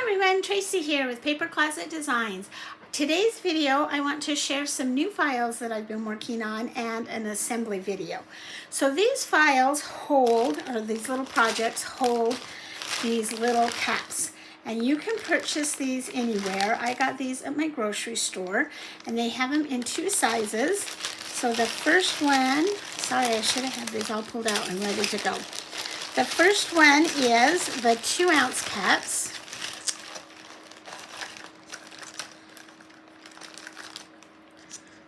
everyone, Tracy here with Paper Closet Designs. Today's video, I want to share some new files that I've been working on and an assembly video. So these files hold, or these little projects hold these little caps. And you can purchase these anywhere. I got these at my grocery store, and they have them in two sizes. So the first one, sorry, I should have had these all pulled out and ready to go. The first one is the 2-ounce caps.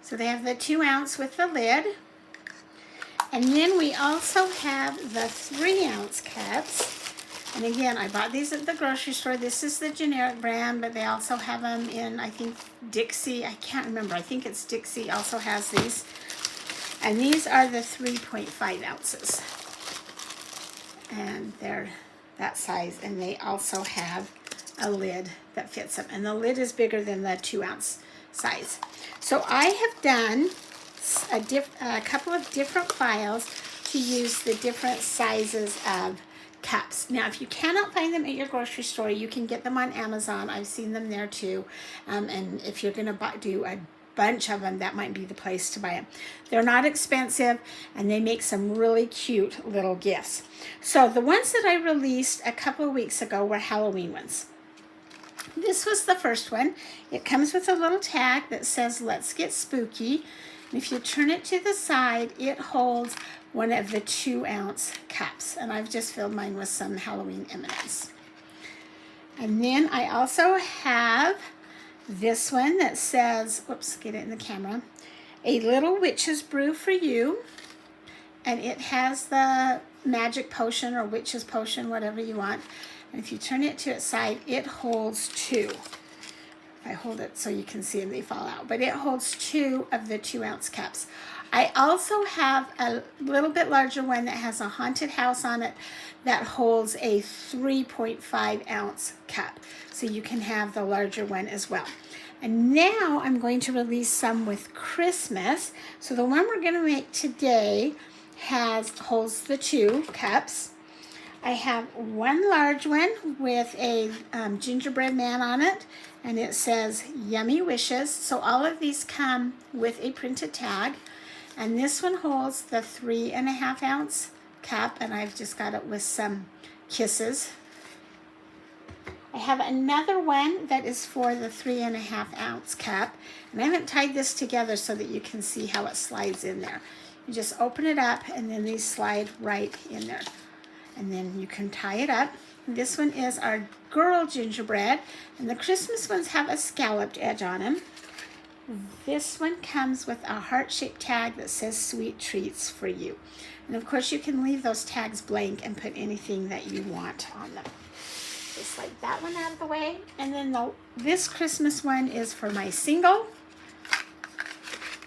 So they have the 2-ounce with the lid. And then we also have the 3-ounce caps. And again, I bought these at the grocery store. This is the generic brand, but they also have them in, I think, Dixie. I can't remember. I think it's Dixie also has these. And these are the 3.5 ounces. And they're that size. And they also have a lid that fits them. And the lid is bigger than the 2-ounce size. So I have done a couple of different files to use the different sizes of caps. Now, if you cannot find them at your grocery store, you can get them on Amazon. I've seen them there too. And if you're going to do a bunch of them, that might be the place to buy them. They're not expensive, and they make some really cute little gifts. So the ones that I released a couple of weeks ago were Halloween ones. This was the first one. It comes with a little tag that says, "Let's get spooky." And if you turn it to the side, it holds one of the 2-ounce caps. And I've just filled mine with some Halloween M&Ms. And then I also have this one that says, whoops, get it in the camera, "A little witch's brew for you." And it has the magic potion or witch's potion, whatever you want. And if you turn it to its side, it holds 2. I hold it so you can see them, they fall out. But it holds 2 of the 2-ounce caps. I also have a little bit larger one that has a haunted house on it that holds a 3.5 ounce cap. So you can have the larger one as well. And now I'm going to release some with Christmas. So the one we're going to make today holds the 2 cups. I have one large one with a gingerbread man on it, and it says "Yummy Wishes." So all of these come with a printed tag, and this one holds the 3.5 ounce cap, and I've just got it with some kisses. I have another one that is for the 3.5 ounce cap, and I haven't tied this together so that you can see how it slides in there. You just open it up, and then these slide right in there. And then you can tie it up. This one is our girl gingerbread, and the Christmas ones have a scalloped edge on them. This one comes with a heart-shaped tag that says "Sweet Treats for You." And of course you can leave those tags blank and put anything that you want on them. Just like that one out of the way. And then this Christmas one is for my single.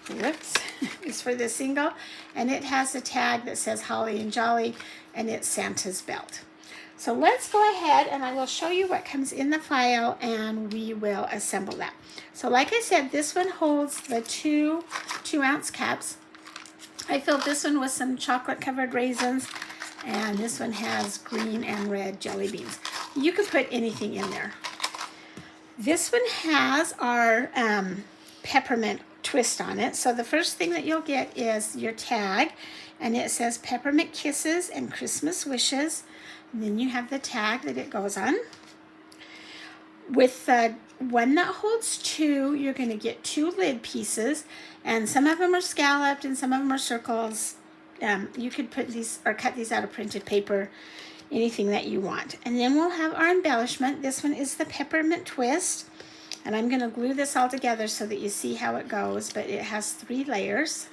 Whoops. It's for the single, and it has a tag that says "Holly and Jolly," and it's Santa's belt. So let's go ahead and I will show you what comes in the file, and we will assemble that. So like I said, this one holds the 2-ounce caps. I filled this one with some chocolate covered raisins, and this one has green and red jelly beans. You can put anything in there. This one has our peppermint twist on it. So the first thing that you'll get is your tag, and it says "Peppermint Kisses and Christmas Wishes." And then you have the tag that it goes on. With the one that holds 2, you're going to get 2 lid pieces, and some of them are scalloped and some of them are circles. You could put these or cut these out of printed paper, anything that you want. And then we'll have our embellishment. This one is the peppermint twist. And I'm going to glue this all together so that you see how it goes, but it has 3 layers.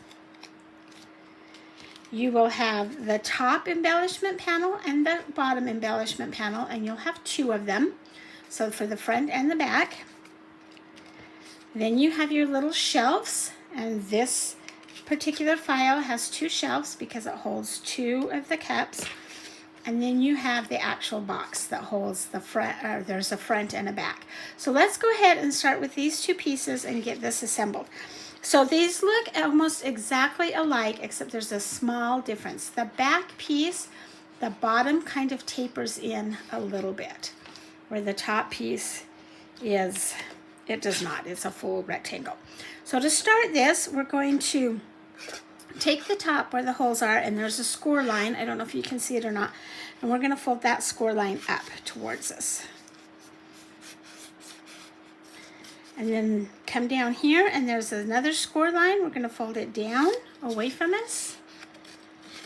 You will have the top embellishment panel and the bottom embellishment panel, and you'll have 2 of them. So for the front and the back. Then you have your little shelves, and this particular file has 2 shelves because it holds 2 of the cups. And then you have the actual box that holds the front, or there's a front and a back. So let's go ahead and start with these 2 pieces and get this assembled. So these look almost exactly alike, except there's a small difference. The back piece, the bottom kind of tapers in a little bit. where the top piece is, it does not. It's a full rectangle. So to start this, we're going to take the top where the holes are, and there's a score line. I don't know if you can see it or not. And we're going to fold that score line up towards us. And then come down here, and there's another score line. We're going to fold it down away from us.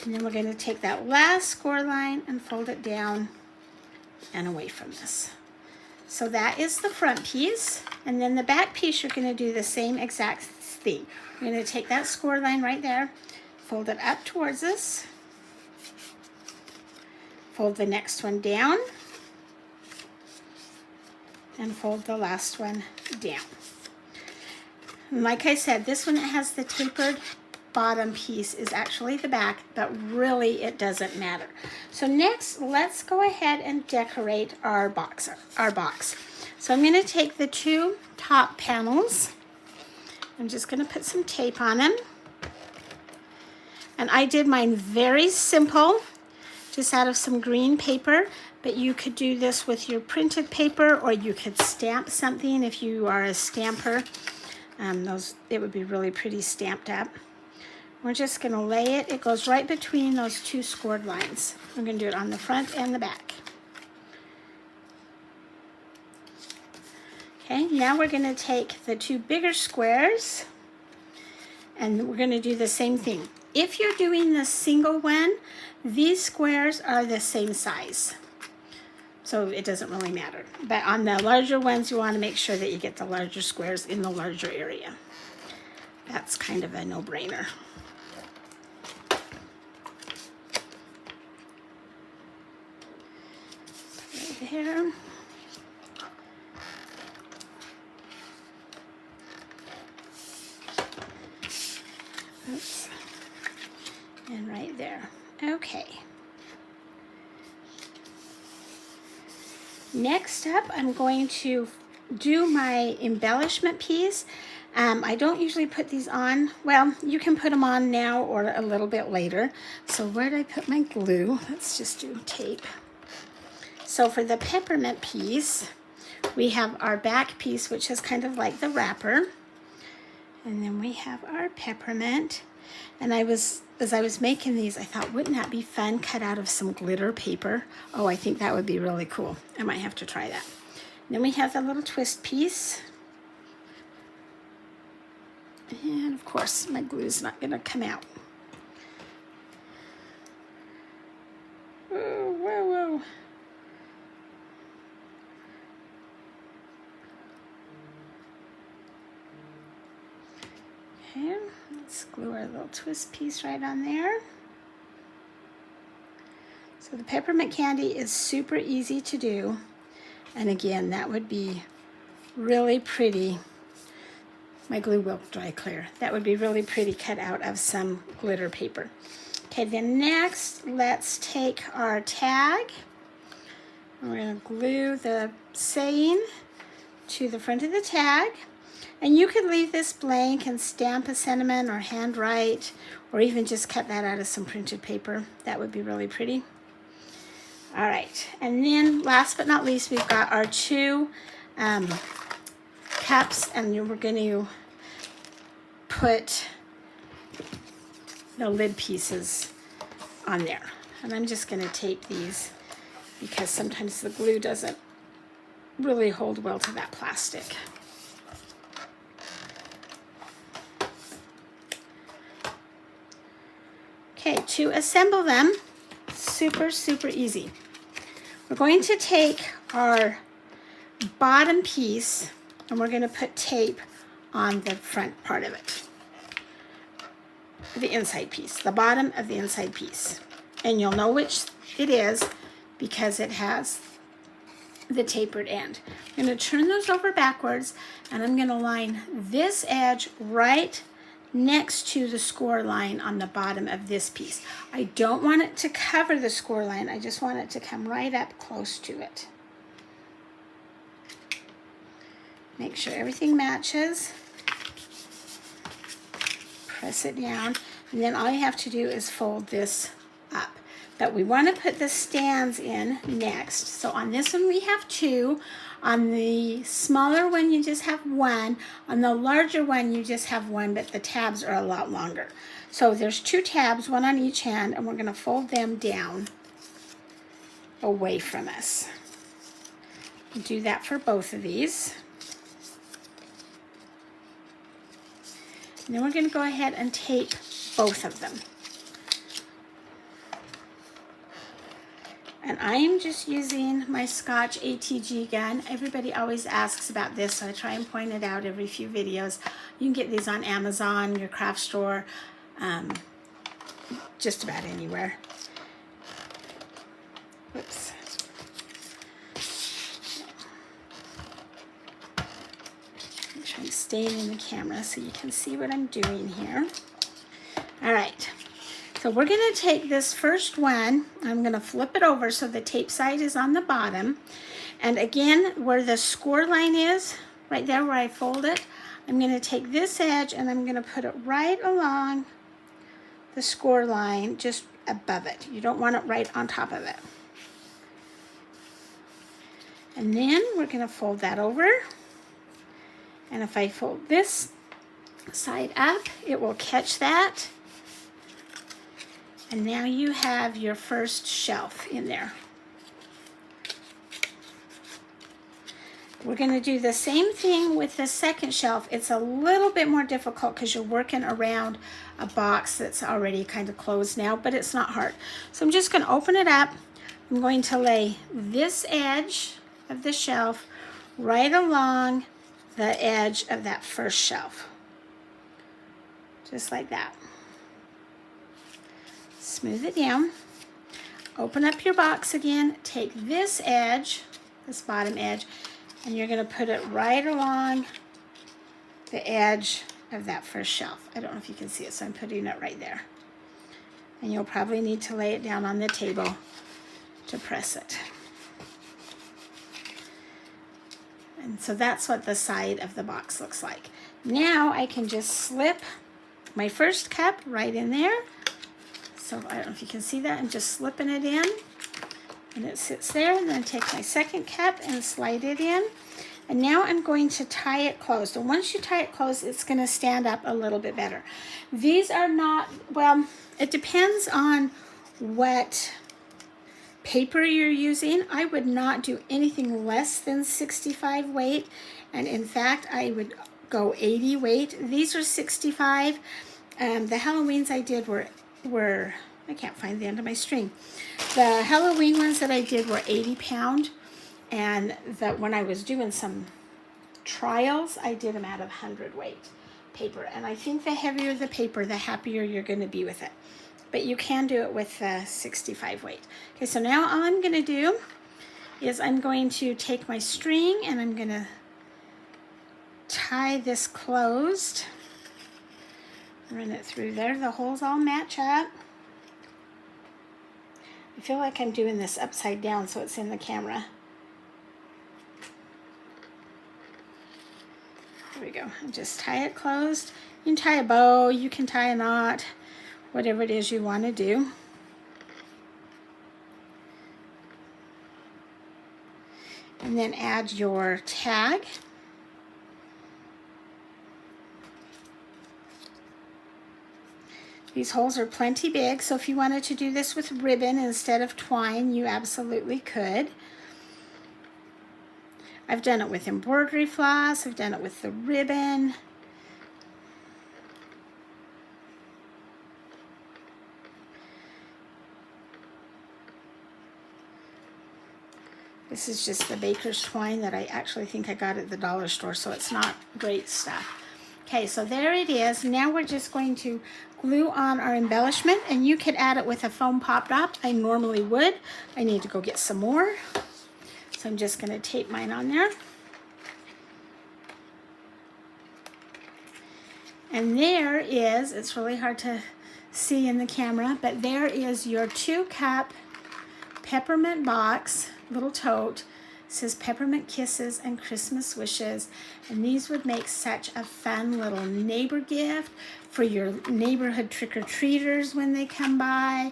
And then we're going to take that last score line and fold it down and away from us. So that is the front piece. And then the back piece, you're going to do the same exact thing. We're going to take that score line right there, fold it up towards us, fold the next one down, and fold the last one down. And like I said, this one that has the tapered bottom piece is actually the back, but really it doesn't matter. So next, let's go ahead and decorate our box. So I'm going to take the two top panels. I'm just going to put some tape on them. And I did mine very simple, just out of some green paper, but you could do this with your printed paper, or you could stamp something if you are a stamper. It would be really pretty stamped up. We're just going to lay it. It goes right between those two scored lines. I'm going to do it on the front and the back. Okay, now we're going to take the two bigger squares, and we're going to do the same thing. If you're doing the single one, these squares are the same size, so it doesn't really matter. But on the larger ones, you want to make sure that you get the larger squares in the larger area. That's kind of a no-brainer. Right there. Oops. And right there. Okay. Next up, I'm going to do my embellishment piece. I don't usually put these on. Well, you can put them on now or a little bit later. So where did I put my glue? Let's just do tape. So for the peppermint piece, we have our back piece, which is kind of like the wrapper. And then we have our peppermint. And as I was making these, I thought, wouldn't that be fun, cut out of some glitter paper? Oh, I think that would be really cool. I might have to try that. And then we have the little twist piece. And of course, my glue's not gonna come out. Whoa, whoa, whoa. Okay, let's glue our little twist piece right on there. So the peppermint candy is super easy to do. And again, that would be really pretty. My glue will dry clear. That would be really pretty cut out of some glitter paper. Okay, then next, let's take our tag. We're gonna glue the saying to the front of the tag. And you could leave this blank and stamp a sentiment or handwrite, or even just cut that out of some printed paper. That would be really pretty. All right, and then last but not least, we've got our two cups, and we're going to put the lid pieces on there. And I'm just going to tape these because sometimes the glue doesn't really hold well to that plastic. Okay, to assemble them, super, super easy. We're going to take our bottom piece and we're going to put tape on the front part of it. The inside piece, the bottom of the inside piece. And you'll know which it is because it has the tapered end. I'm going to turn those over backwards, and I'm going to line this edge right next to the score line on the bottom of this piece. I don't want it to cover the score line. I just want it to come right up close to it. Make sure everything matches. Press it down, and then all you have to do is fold this up. But we want to put the stands in next. So on this one we have 2. On the smaller one you just have 1. On the larger one you just have 1, but the tabs are a lot longer. So there's 2 tabs, 1 on each hand, and we're going to fold them down away from us. Do that for both of these. And then we're going to go ahead and tape both of them. And I'm just using my Scotch ATG gun. Everybody always asks about this, so I try and point it out every few videos. You can get these on Amazon, your craft store, just about anywhere. Whoops. I'm trying to stay in the camera so you can see what I'm doing here. All right. So we're going to take this first one, I'm going to flip it over so the tape side is on the bottom. And again, where the score line is, right there where I fold it, I'm going to take this edge and I'm going to put it right along the score line, just above it. You don't want it right on top of it. And then we're going to fold that over. And if I fold this side up, it will catch that. And now you have your first shelf in there. We're going to do the same thing with the second shelf. It's a little bit more difficult because you're working around a box that's already kind of closed now, but it's not hard. So I'm just going to open it up. I'm going to lay this edge of the shelf right along the edge of that first shelf. Just like that. Smooth it down. Open up your box again. Take this edge, this bottom edge, and you're going to put it right along the edge of that first shelf. I don't know if you can see it, so I'm putting it right there. And you'll probably need to lay it down on the table to press it. And so that's what the side of the box looks like. Now I can just slip my first cup right in there. So I don't know if you can see that. I'm just slipping it in. And it sits there. And then take my second cup and slide it in. And now I'm going to tie it closed. And once you tie it closed, it's going to stand up a little bit better. These are not, well, it depends on what paper you're using. I would not do anything less than 65 weight. And in fact, I would go 80 weight. These are 65. The Halloweens I did were, I can't find the end of my string. The Halloween ones that I did were 80 pound. And that when I was doing some trials, I did them out of 100 weight paper. And I think the heavier the paper, the happier you're going to be with it. But you can do it with 65 weight. Okay, so now all I'm going to do is I'm going to take my string and I'm going to tie this closed. Run it through there. The holes all match up. I feel like I'm doing this upside down so it's in the camera. There we go. And just tie it closed. You can tie a bow, you can tie a knot, whatever it is you want to do. And then add your tag. These holes are plenty big, so if you wanted to do this with ribbon instead of twine, you absolutely could. I've done it with embroidery floss, I've done it with the ribbon. This is just the baker's twine that I actually think I got at the dollar store, so it's not great stuff. Okay, so there it is. Now we're just going to glue on our embellishment, and you could add it with a foam pop top. I normally would. I need to go get some more. So I'm just going to tape mine on there. And there is, it's really hard to see in the camera, but there is your 2-cup peppermint box, little tote. It says Peppermint Kisses and Christmas Wishes. And these would make such a fun little neighbor gift for your neighborhood trick-or-treaters when they come by.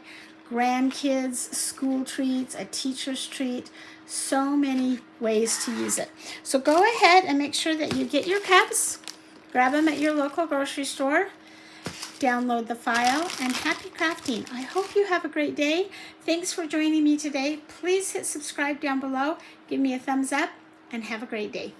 grandkids, school treats, a teacher's treat. So many ways to use it. So go ahead and make sure that you get your cups. Grab them at your local grocery store. Download the file, and happy crafting. I hope you have a great day. Thanks for joining me today. Please hit subscribe down below. Give me a thumbs up, and have a great day.